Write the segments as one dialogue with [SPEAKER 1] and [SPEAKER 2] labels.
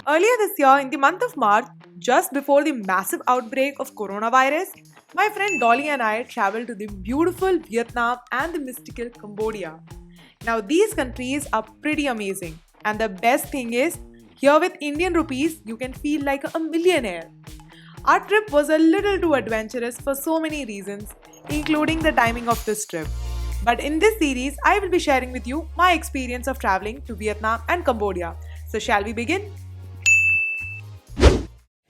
[SPEAKER 1] Earlier this year, in the month of March, just before the massive outbreak of coronavirus, my friend Dolly and I traveled to the beautiful Vietnam and the mystical Cambodia. Now, these countries are pretty amazing, and the best thing is, here with Indian rupees, you can feel like a millionaire. Our trip was a little too adventurous for so many reasons, including the timing of this trip. But in this series, I will be sharing with you my experience of traveling to Vietnam and Cambodia. So, shall we begin?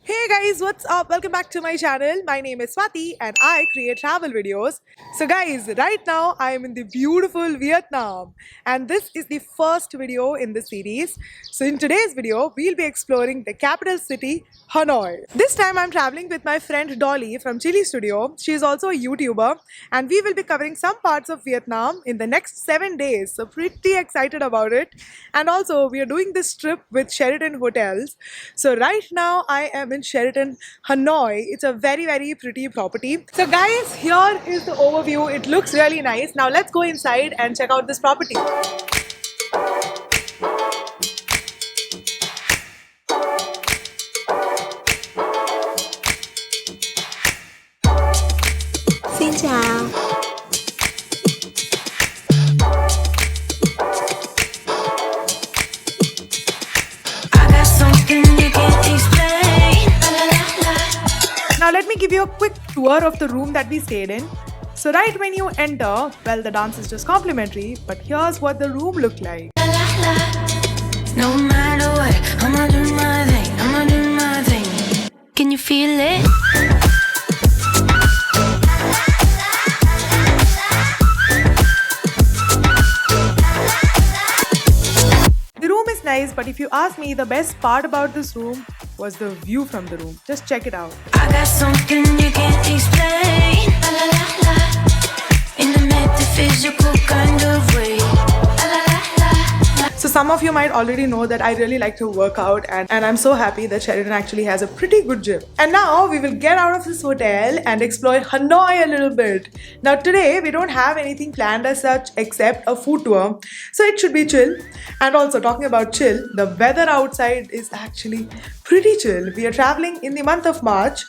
[SPEAKER 1] Hey guys, what's up? Welcome back to my channel. My name is Swati and I create travel videos. So guys, right now I am in the beautiful Vietnam and this is the first video in the series. So in today's video, we'll be exploring the capital city, Hanoi. This time I'm traveling with my friend Dolly from Chili Studio. She is also a YouTuber and we will be covering some parts of Vietnam in the next 7 days. So pretty excited about it. And also we are doing this trip with Sheraton Hotels. So right now I am in Sheraton, Hanoi. It's a very pretty property. So guys, here is the overview. It looks really nice. Now let's go inside and check out this property.
[SPEAKER 2] Xin chào.
[SPEAKER 1] Now let me give you a quick tour of the room that we stayed in. So right when you enter, well, the dance is just complimentary, but here's what the room looked like.
[SPEAKER 2] No matter what, I'ma do my thing, I'ma do my thing. Can you feel it?
[SPEAKER 1] The room is nice, but if you ask me, the best part about this room was the view from the room. Just check it out.
[SPEAKER 2] I got something you can't explain. La la la la. In the metaphysical kind of way. La la la la.
[SPEAKER 1] So some of you might already know that I really like to work out and I'm so happy that Sheraton actually has a pretty good gym. And now we will get out of this hotel and explore Hanoi a little bit. Now today we don't have anything planned as such except a food tour. So it should be chill. And also talking about chill, the weather outside is actually pretty chill. We are traveling in the month of March.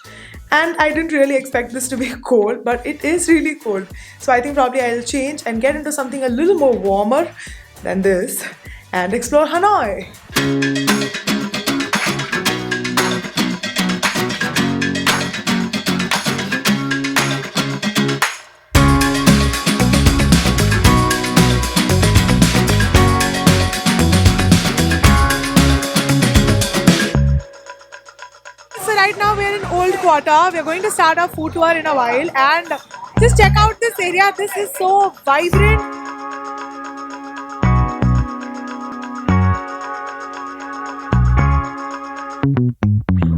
[SPEAKER 1] And I didn't really expect this to be cold, but it is really cold. So I think probably I'll change and get into something a little more warmer than this and explore Hanoi. So right now we are in Old Quarter. We are going to start our food tour in a while and just check out this area. This is so vibrant.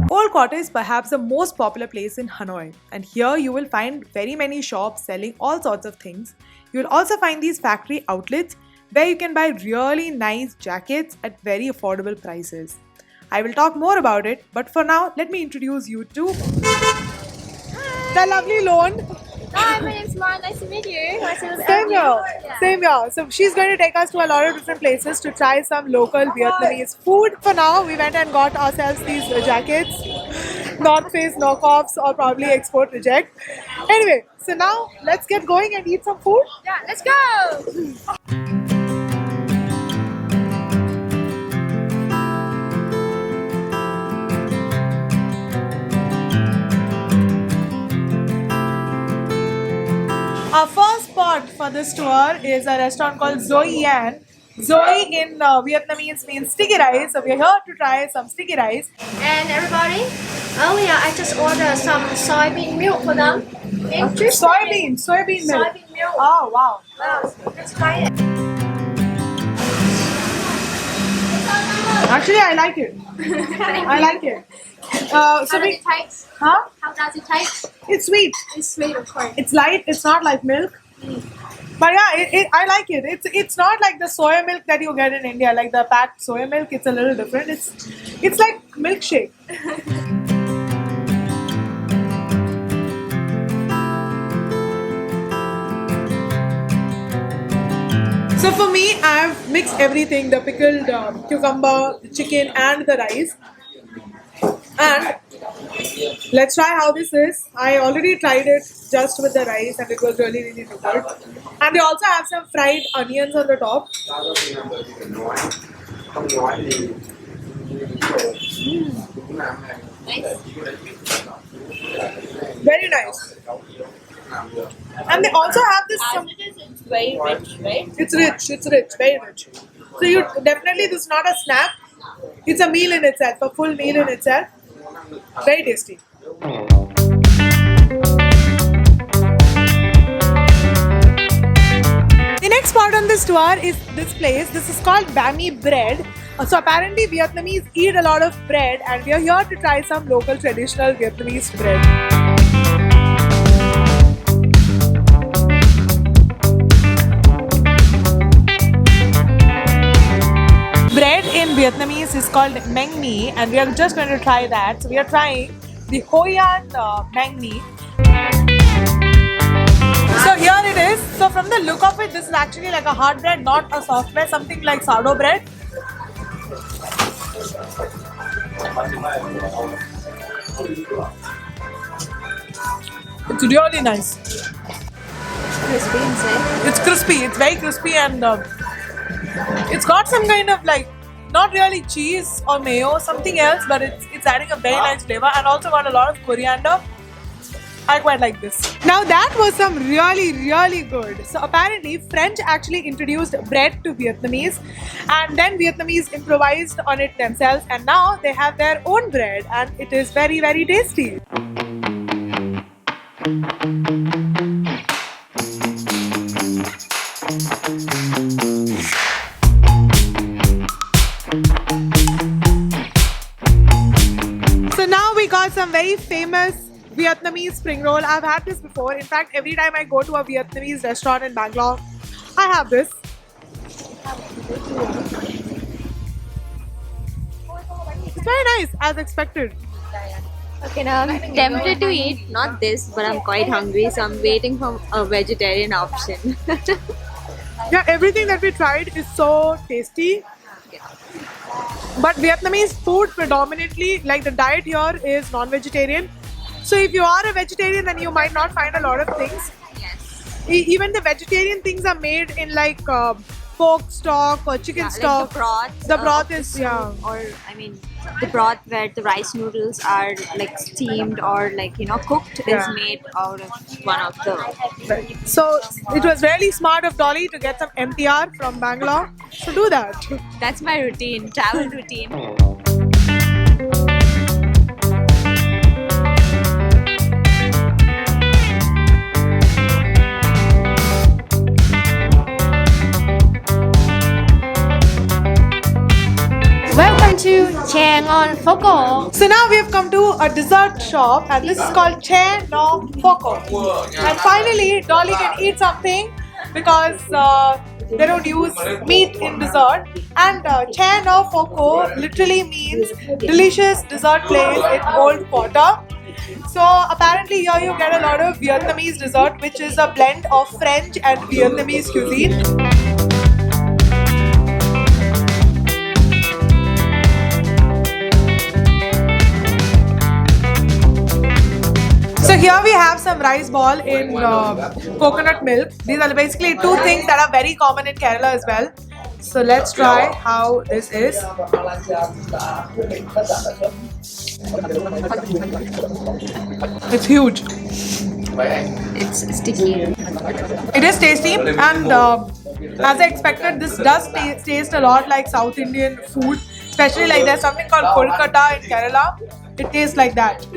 [SPEAKER 1] Old Quarter is perhaps the most popular place in Hanoi, and here you will find very many shops selling all sorts of things. You will also find these factory outlets where you can buy really nice jackets at very affordable prices. I will talk more about it, but for now, let me introduce you to the lovely Lone.
[SPEAKER 3] Hi, my name's Mar. Nice to meet you. Nice to
[SPEAKER 1] Same here.
[SPEAKER 3] Yeah.
[SPEAKER 1] Same here. So she's going to take us to a lot of different places to try some local Vietnamese food. For now, we went and got ourselves these jackets. North Face knockoffs or probably export reject. Anyway, so now let's get going and eat some food.
[SPEAKER 3] Yeah, let's go.
[SPEAKER 1] Our first spot for this tour is a restaurant called Zoe Yan. Zoe in Vietnamese means sticky rice. So we're here to try some sticky rice.
[SPEAKER 3] And everybody, earlier I just ordered some soybean milk for them. Interesting.
[SPEAKER 1] Soybean milk.
[SPEAKER 3] Soybean milk.
[SPEAKER 1] Oh, wow.
[SPEAKER 3] Wow, let's try it.
[SPEAKER 1] Actually, I like it. I like it.
[SPEAKER 3] How does it taste?
[SPEAKER 1] Huh?
[SPEAKER 3] How does it taste?
[SPEAKER 1] It's sweet.
[SPEAKER 3] It's sweet, of course.
[SPEAKER 1] It's light. It's not like milk. But yeah, I like it. It's not like the soya milk that you get in India, like the packed soya milk. It's a little different. It's like milkshake. So for me, I've mixed everything, the pickled cucumber, the chicken and the rice. And let's try how this is. I already tried it just with the rice and it was really really good. And they also have some fried onions on the top. Very nice. And they also have this some,
[SPEAKER 3] It's very rich, right?
[SPEAKER 1] it's rich, very rich. So you definitely, this is not a snack. It's a meal in itself, a full meal in itself. Very tasty. The next part on this tour is this place. This is called Bami Bread. So apparently Vietnamese eat a lot of bread and we are here to try some local traditional Vietnamese bread. Bread in Vietnamese is called Meng Mi and we are just going to try that. So we are trying the Hoi An Meng Mi. So here it is. So from the look of it, this is actually like a hard bread, not a soft bread, something like sourdough bread. It's really nice.
[SPEAKER 3] Crispy inside.
[SPEAKER 1] It's crispy. It's very crispy and it's got some kind of like not really cheese or mayo, something else, but it's adding a very nice flavor and also got a lot of coriander. I quite like this. Now that was some really really good. So apparently French actually introduced bread to Vietnamese and then Vietnamese improvised on it themselves and now they have their own bread and it is very very tasty. So now we got some very famous Vietnamese spring roll. I've had this before. In fact, every time I go to a Vietnamese restaurant in Bangalore, I have this. It's very nice, as expected.
[SPEAKER 4] Okay, now I'm tempted to eat not this, but I'm quite hungry, so I'm waiting for a vegetarian option.
[SPEAKER 1] Yeah, everything that we tried is so tasty. But Vietnamese food predominantly, like the diet here is non-vegetarian. So if you are a vegetarian, then you might not find a lot of things.
[SPEAKER 4] Yes.
[SPEAKER 1] Even the vegetarian things are made in like pork stock or chicken stock.
[SPEAKER 4] Like the broth.
[SPEAKER 1] The broth
[SPEAKER 4] of the
[SPEAKER 1] is,
[SPEAKER 4] soup,
[SPEAKER 1] yeah.
[SPEAKER 4] Or I mean, the broth where the rice noodles are like steamed or like cooked
[SPEAKER 1] Yeah.
[SPEAKER 4] is made out of one of the.
[SPEAKER 1] So it was really smart of Dolly to get some MTR from Bangalore. So do that.
[SPEAKER 4] That's my routine, travel routine.
[SPEAKER 3] Welcome to Chang on Foco.
[SPEAKER 1] So now we have come to a dessert shop and this is called Che No Foco. And finally Dolly can eat something because they don't use meat in dessert. And Che No Foco literally means delicious dessert place in cold water. So apparently here you get a lot of Vietnamese dessert which is a blend of French and Vietnamese cuisine. So here we have some rice ball in coconut milk. These are basically two things that are very common in Kerala as well. So let's try how this is. It's huge.
[SPEAKER 4] It's sticky.
[SPEAKER 1] It is tasty and as I expected, this does taste a lot like South Indian food. Especially like there's something called Kolkata in Kerala. It tastes like that.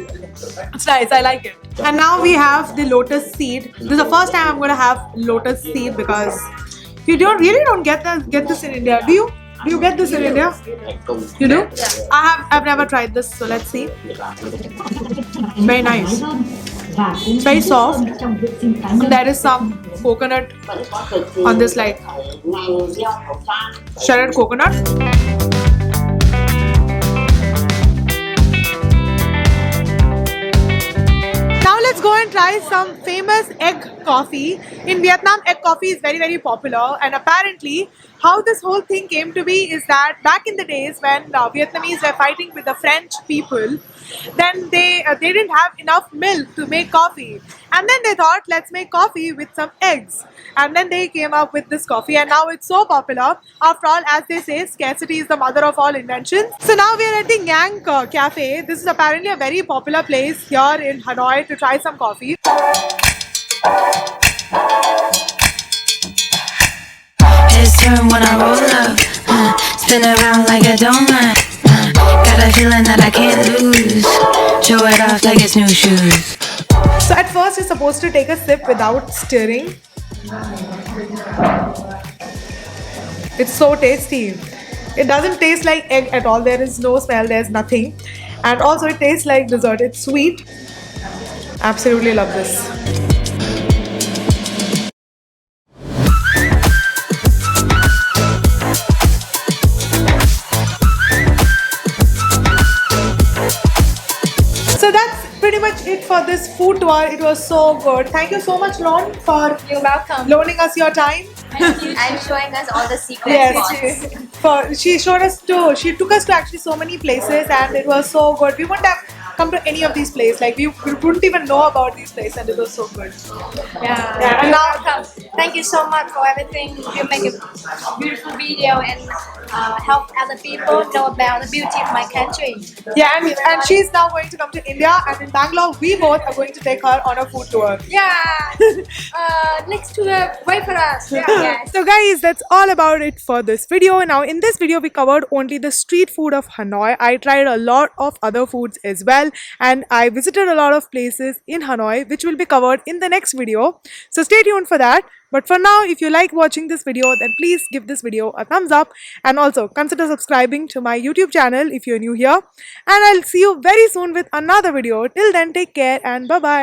[SPEAKER 1] It's nice, I like it. And now we have the lotus seed. This is the first time I'm going to have lotus seed because you don't get this in India. Do you? Do you get this in India? You do? I've never tried this, so let's see. Very nice. It's very soft. And there is some coconut on this, like shredded coconut. Now let's go and try some famous egg coffee. In Vietnam, egg coffee is very, very popular, and apparently, how this whole thing came to be is that back in the days when Vietnamese were fighting with the French people, then they didn't have enough milk to make coffee, and then they thought, let's make coffee with some eggs, and then they came up with this coffee, and now it's so popular. After all, as they say, scarcity is the mother of all inventions. So now we are at the Ngang Cafe. This is apparently a very popular place here in Hanoi to try some coffee.
[SPEAKER 2] Heads turn when I roll up, spin around like a donut. Got a feeling that I can't lose. Show it off like it's new shoes.
[SPEAKER 1] So at first you're supposed to take a sip without stirring. It's so tasty. It doesn't taste like egg at all. There is no smell, there's nothing. And also it tastes like dessert. It's sweet. Absolutely love this. So that's pretty much it for this food tour. It was so good. Thank you so much, Lon, for
[SPEAKER 4] You're welcome.
[SPEAKER 1] loaning us your time.
[SPEAKER 4] And showing us all the secret
[SPEAKER 1] Yes,
[SPEAKER 4] spots.
[SPEAKER 1] she showed us to. She took us to actually so many places, and it was so good. We wouldn't have come to any of these places. Like we wouldn't even know about these places, and it was so good.
[SPEAKER 3] Yeah,
[SPEAKER 1] and
[SPEAKER 3] you're
[SPEAKER 1] now-
[SPEAKER 3] welcome. Thank you so much for everything. You make a beautiful video and help other people know about the beauty of my country.
[SPEAKER 1] Yeah, and she's now going to come to India, and in Bangalore, we both are going to take her on a food tour.
[SPEAKER 3] Yeah, next tour, wait for us. Yeah.
[SPEAKER 1] So guys, that's all about it for this video. Now in this video we covered only the street food of Hanoi. I tried a lot of other foods as well, and I visited a lot of places in Hanoi which will be covered in the next video. So stay tuned for that. But for now, if you like watching this video, then please give this video a thumbs up, and also consider subscribing to my YouTube channel if you're new here. And I'll see you very soon with another video. Till then, take care and bye bye.